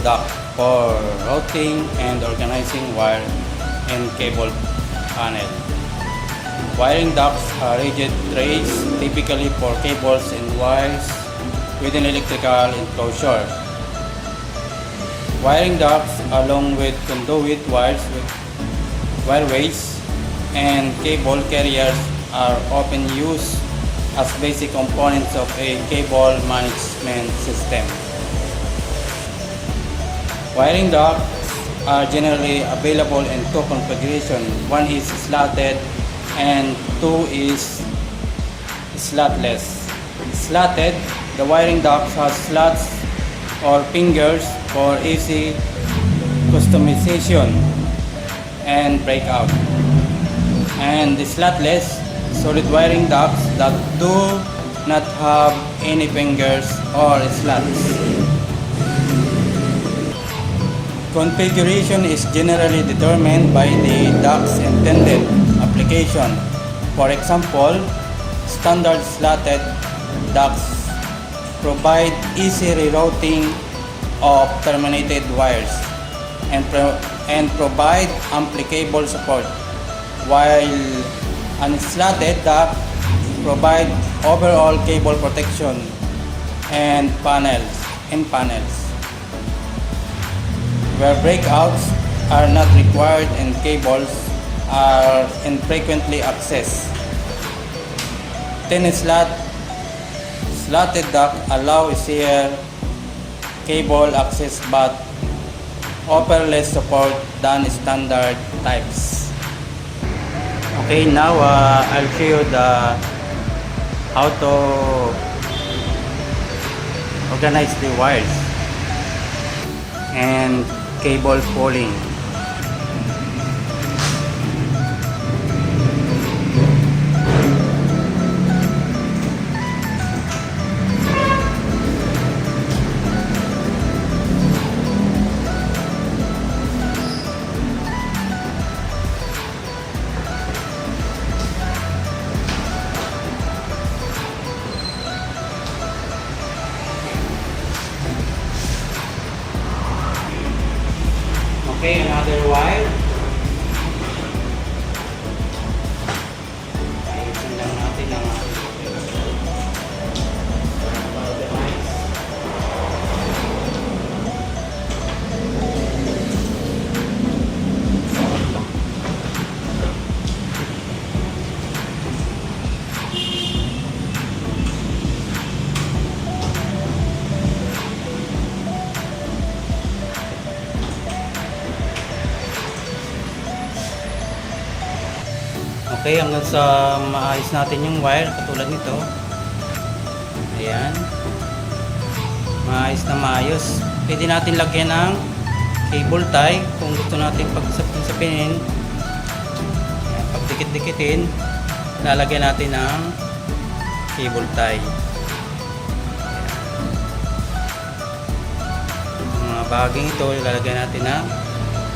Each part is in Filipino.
duct for routing and organizing wire and cable panel. Wiring ducts are rigid trays typically for cables and wires within electrical enclosure. Wiring ducts along with conduit wireways and cable carriers are often used as basic components of a cable management system. Wiring ducts are generally available in two configurations. One is slotted and two is slotless. Slotted, the wiring duct has slots or fingers for easy customization and breakout. And the slotless, solid wiring ducts that do not have any fingers or slots. Configuration is generally determined by the duct's intended application. For example, standard slotted ducts provide easy rerouting of terminated wires and provide ample cable support, while unslotted ducts provide overall cable protection and panels, where breakouts are not required and cables are infrequently accessed. Thin slotted duct allow easier cable access but offer less support than standard types. Okay, now I'll show you how to organize the wires and cable pulling. Okay, another wire. Ayusin lang natin ang okay, hanggang sa maayos natin yung wire katulad nito. Ayan, maayos na maayos. Pwede natin lagyan ng cable tie kung gusto natin pagsapin. Pag dikit-dikitin, lalagyan natin ng cable tie. Mga baging ito, lalagyan natin ng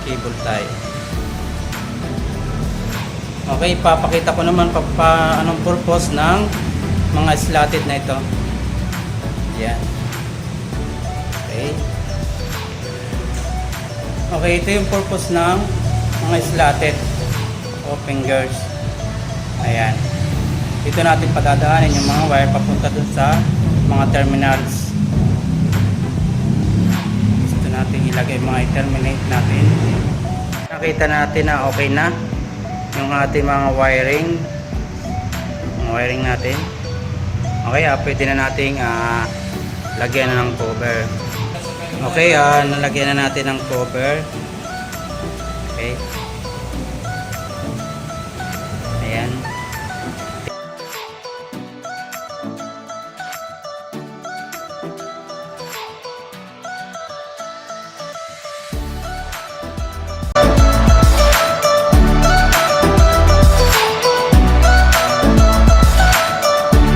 cable tie. Okay, papakita ko naman anong purpose ng mga slotted na ito. Yan. Okay. Okay, ito yung purpose ng mga slotted o fingers. Ayan. Dito natin padadaanin yung mga wire papunta dun sa mga terminals. Gusto natin ilagay mga i-terminate natin. Nakita natin na okay na yung ating mga wiring natin. Okay, pwede na nating lagyan na ng cover. Okay, nalagyan na natin ng cover. Okay.